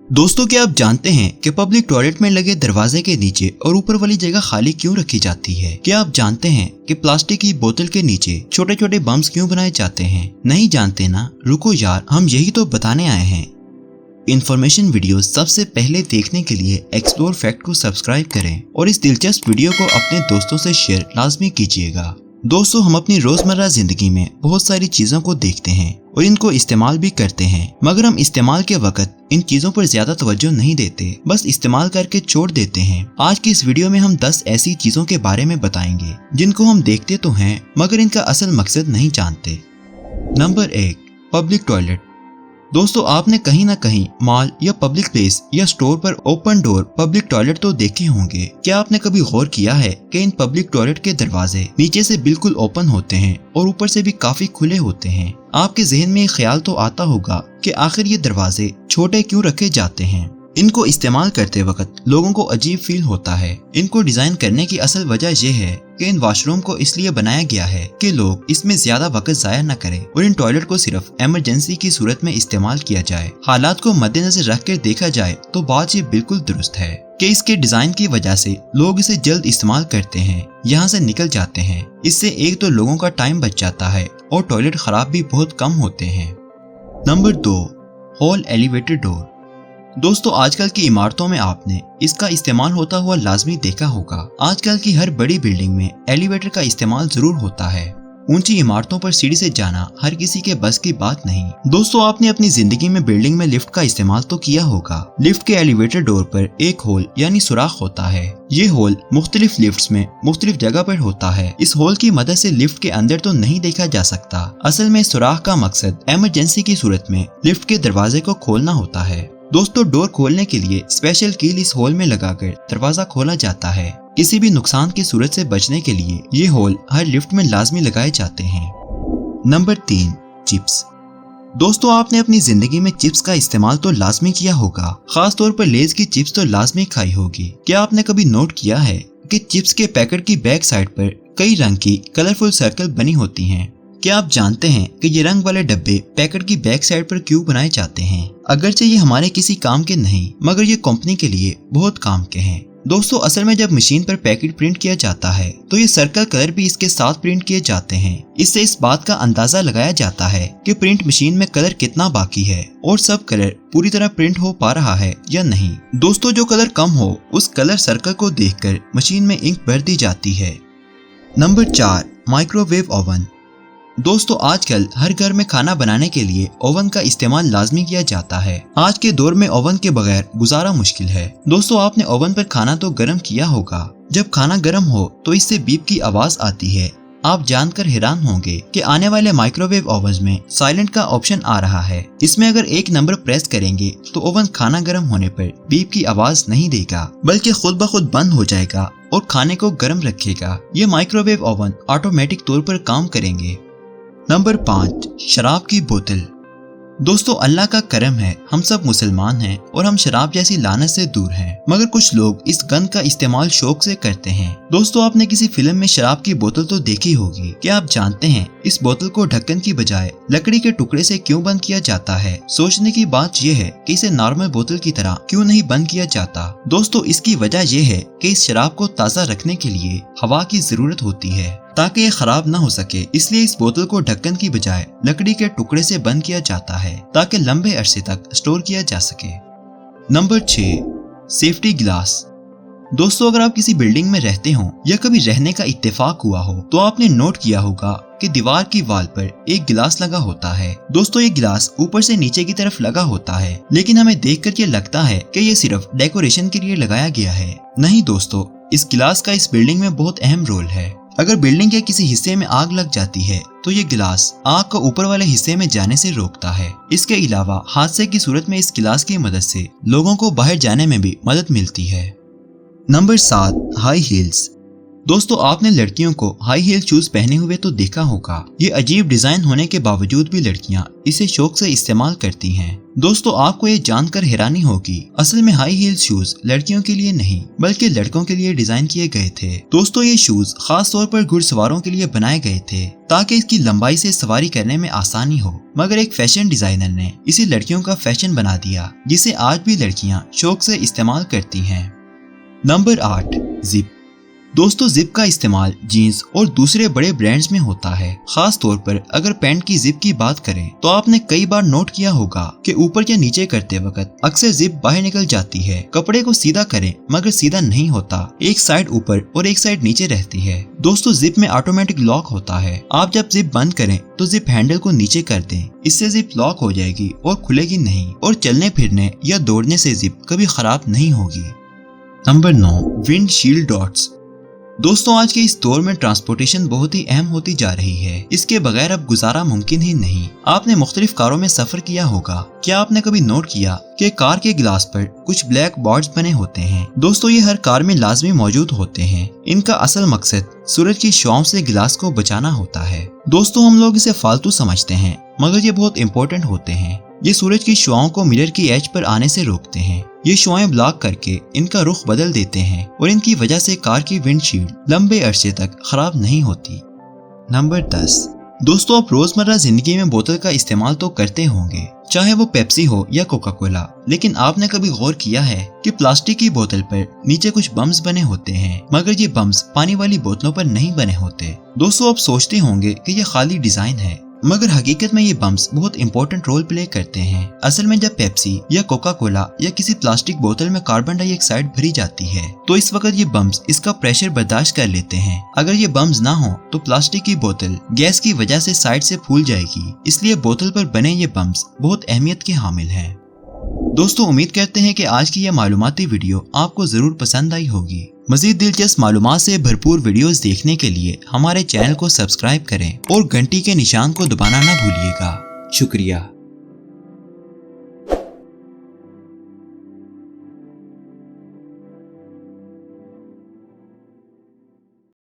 दोस्तों, क्या आप जानते हैं कि पब्लिक टॉयलेट में लगे दरवाजे के नीचे और ऊपर वाली जगह खाली क्यों रखी जाती है? क्या आप जानते हैं कि प्लास्टिक की बोतल के नीचे छोटे छोटे बम्स क्यों बनाए जाते हैं? नहीं जानते ना? रुको यार, हम यही तो बताने आए हैं। इन्फॉर्मेशन वीडियो सबसे पहले देखने के लिए एक्सप्लोर फैक्ट को सब्सक्राइब करें और इस दिलचस्प वीडियो को अपने दोस्तों से शेयर लाजमी कीजिएगा। दोस्तों, हम अपनी रोजमर्रा जिंदगी में बहुत सारी चीजों को देखते हैं और इनको इस्तेमाल भी करते हैं, मगर हम इस्तेमाल के वक्त इन चीजों पर ज्यादा तवज्जो नहीं देते, बस इस्तेमाल करके छोड़ देते हैं। आज की इस वीडियो में हम 10 ऐसी चीजों के बारे में बताएंगे जिनको हम देखते तो हैं मगर इनका असल मकसद नहीं जानते। Number 1, public toilet. दोस्तों, आपने कहीं ना कहीं मॉल या पब्लिक प्लेस या स्टोर पर ओपन डोर पब्लिक टॉयलेट तो देखे होंगे। क्या आपने कभी गौर किया है कि इन पब्लिक टॉयलेट के दरवाजे नीचे से बिल्कुल ओपन होते हैं और ऊपर से भी काफी खुले होते हैं? आपके जहन में ख्याल तो आता होगा कि आखिर ये दरवाजे छोटे क्यों रखे जाते हैं। इनको इस्तेमाल करते वक्त लोगों को अजीब फील होता है। इनको डिजाइन करने की असल वजह यह है कि इन वॉशरूम को इसलिए बनाया गया है कि लोग इसमें ज्यादा वक्त जाया न करें और इन टॉयलेट को सिर्फ इमरजेंसी की सूरत में इस्तेमाल किया जाए। हालात को मद्देनजर रख कर देखा जाए तो बात ये बिल्कुल दुरुस्त है कि इसके डिजाइन की वजह से लोग इसे जल्द इस्तेमाल करते हैं, यहाँ से निकल जाते हैं। इससे एक तो लोगों का टाइम बच जाता है और टॉयलेट खराब भी बहुत कम होते हैं। Number 2, hall elevator door. दोस्तों, आजकल की इमारतों में आपने इसका इस्तेमाल होता हुआ लाजमी देखा होगा। आजकल की हर बड़ी बिल्डिंग में एलिवेटर का इस्तेमाल जरूर होता है। ऊंची इमारतों पर सीढ़ी से जाना हर किसी के बस की बात नहीं। दोस्तों, आपने अपनी जिंदगी में बिल्डिंग में लिफ्ट का इस्तेमाल तो किया होगा। लिफ्ट के एलिवेटर डोर पर एक होल यानी सुराख होता है। ये होल मुख्तलिफ लिफ्ट्स में मुख्तलिफ जगह पर होता है। इस होल की मदद से लिफ्ट के अंदर तो नहीं देखा जा सकता। असल में सुराख का मकसद इमरजेंसी की सूरत में लिफ्ट के दरवाजे को खोलना होता है। दोस्तों, डोर खोलने के लिए स्पेशल कील इस होल में लगाकर दरवाजा खोला जाता है। किसी भी नुकसान की सूरत से बचने के लिए ये होल हर लिफ्ट में लाजमी लगाए जाते हैं। Number 3, chips. दोस्तों, आपने अपनी जिंदगी में चिप्स का इस्तेमाल तो लाजमी किया होगा। खास तौर पर लेज की चिप्स तो लाजमी खाई होगी। क्या आपने कभी नोट किया है कि चिप्स के पैकेट की बैक साइड पर कई रंग की कलरफुल सर्कल बनी होती हैं? क्या आप जानते हैं कि ये रंग वाले डब्बे पैकेट की बैक साइड पर क्यों बनाए जाते हैं? अगरचे ये हमारे किसी काम के नहीं, मगर ये कंपनी के लिए बहुत काम के हैं। दोस्तों, असल में जब मशीन पर पैकेट प्रिंट किया जाता है तो ये सर्कल कलर भी इसके साथ प्रिंट किए जाते हैं। इससे इस बात का अंदाजा लगाया जाता है कि प्रिंट मशीन में कलर कितना बाकी है और सब कलर पूरी तरह प्रिंट हो पा रहा है या नहीं। दोस्तों, जो कलर कम हो उस कलर सर्कल को देखकर मशीन में इंक भर दी जाती है। Number 4, microwave oven. दोस्तों, आजकल हर घर में खाना बनाने के लिए ओवन का इस्तेमाल लाजमी किया जाता है। आज के दौर में ओवन के बगैर गुजारा मुश्किल है। दोस्तों, आपने ओवन पर खाना तो गर्म किया होगा। जब खाना गर्म हो तो इससे बीप की आवाज आती है। आप जानकर हैरान होंगे कि आने वाले माइक्रोवेव ओवन में साइलेंट का ऑप्शन आ रहा है। इसमें अगर एक नंबर प्रेस करेंगे तो ओवन खाना गर्म होने पर बीप की आवाज नहीं देगा, बल्कि खुद ब खुद बंद हो जाएगा और खाने को गर्म रखेगा। ये माइक्रोवेव ओवन ऑटोमेटिक तौर पर काम करेंगे। नंबर 5, शराब की बोतल। दोस्तों, अल्लाह का करम है, हम सब मुसलमान हैं और हम शराब जैसी लानत से दूर हैं, मगर कुछ लोग इस गंद का इस्तेमाल शौक से करते हैं। दोस्तों, आपने किसी फिल्म में शराब की बोतल तो देखी होगी। क्या आप जानते हैं इस बोतल को ढक्कन की बजाय लकड़ी के टुकड़े से क्यों बंद किया जाता है? सोचने की बात यह है कि इसे नॉर्मल बोतल की तरह क्यों नहीं बंद किया जाता। दोस्तों, इसकी वजह यह है कि इस शराब को ताज़ा रखने के लिए हवा की जरूरत होती है ताकि ये खराब ना हो सके। इसलिए इस बोतल को ढक्कन की बजाय लकड़ी के टुकड़े से बंद किया जाता है ताकि लंबे अरसे तक स्टोर किया जा सके। Number 6, safety glass. दोस्तों, अगर आप किसी बिल्डिंग में रहते हो या कभी रहने का इत्तेफाक हुआ हो तो आपने नोट किया होगा कि दीवार की वाल पर एक गिलास लगा होता है। दोस्तों, ये गिलास ऊपर से नीचे की तरफ लगा होता है, लेकिन हमें देखकर ये लगता है कि ये सिर्फ डेकोरेशन के लिए लगाया गया है। नहीं दोस्तों, इस गिलास का इस बिल्डिंग में बहुत अहम रोल है। अगर बिल्डिंग के किसी हिस्से में आग लग जाती है तो ये गिलास आग को ऊपर वाले हिस्से में जाने से रोकता है। इसके अलावा हादसे की सूरत में इस गिलास की मदद से लोगों को बाहर जाने में भी मदद मिलती है। Number 7, high heels. दोस्तों आपने लड़कियों को हाई हील शूज पहने हुए तो देखा होगा। ये अजीब डिजाइन होने के बावजूद भी लड़कियां इसे शौक से इस्तेमाल करती हैं। दोस्तों आपको ये जानकर हैरानी होगी, असल में हाई हील शूज लड़कियों के लिए नहीं बल्कि लड़कों के लिए डिजाइन किए गए थे। दोस्तों ये शूज खास तौर पर घुड़सवारों के लिए बनाए गए थे ताकि इसकी लंबाई से सवारी करने में आसानी हो, मगर एक फैशन डिजाइनर ने इसे लड़कियों का फैशन बना दिया जिसे आज भी लड़कियां शौक से इस्तेमाल करती हैं। Number 8, zip. दोस्तों जिप का इस्तेमाल जीन्स और दूसरे बड़े ब्रांड्स में होता है। खास तौर पर अगर पैंट की जिप की बात करें तो आपने कई बार नोट किया होगा कि ऊपर या नीचे करते वक्त अक्सर जिप बाहर निकल जाती है। कपड़े को सीधा करें मगर सीधा नहीं होता, एक साइड ऊपर और एक साइड नीचे रहती है। दोस्तों जिप में ऑटोमेटिक लॉक होता है। आप जब जिप बंद करें तो जिप हैंडल को नीचे कर दें, इससे जिप लॉक हो जाएगी और खुलेगी नहीं, और चलने फिरने या दौड़ने से जिप कभी खराब नहीं होगी। Number 9, windshield dots. दोस्तों आज के इस दौर में ट्रांसपोर्टेशन बहुत ही अहम होती जा रही है। इसके बगैर अब गुजारा मुमकिन ही नहीं। आपने मुख्तलिफ कारों में सफर किया होगा। क्या आपने कभी नोट किया कि कार के गिलास पर कुछ ब्लैक बॉर्ड्स बने होते हैं? दोस्तों ये हर कार में लाजमी मौजूद होते हैं। इनका असल मकसद सूरज की छांव से गिलास को बचाना होता है। दोस्तों हम लोग इसे फालतू समझते हैं मगर ये बहुत इंपॉर्टेंट होते हैं। ये सूरज की छांव को मिरर की एज पर आने से रोकते हैं। ये छांवें ब्लॉक करके इनका रुख बदल देते हैं और इनकी वजह से कार की विंडशील्ड लंबे अरसे तक खराब नहीं होती। नंबर 10, दोस्तों आप रोजमर्रा जिंदगी में बोतल का इस्तेमाल तो करते होंगे, चाहे वो पेप्सी हो या कोका कोला, लेकिन आपने कभी गौर किया है कि प्लास्टिक की बोतल पर नीचे कुछ बम्स बने होते हैं, मगर ये बम्स पानी वाली बोतलों पर नहीं बने होते। दोस्तों आप सोचते होंगे कि ये खाली डिजाइन है, मगर हकीकत में ये बम्स बहुत इंपॉर्टेंट रोल प्ले करते हैं। असल में जब पेप्सी या कोका कोला या किसी प्लास्टिक बोतल में कार्बन डाइऑक्साइड भरी जाती है तो इस वक्त ये बम्स इसका प्रेशर बर्दाश्त कर लेते हैं। अगर ये बम्स ना हो तो प्लास्टिक की बोतल गैस की वजह से साइड से फूल जाएगी, इसलिए बोतल पर बने ये बम्स बहुत अहमियत के हामिल हैं। दोस्तों उम्मीद करते हैं कि आज की यह मालूमाती वीडियो आपको जरूर पसंद आई होगी। मजीद दिलचस्प मालूमात से भरपूर वीडियोस देखने के लिए हमारे चैनल को सब्सक्राइब करें और घंटी के निशान को दबाना ना भूलिएगा। शुक्रिया।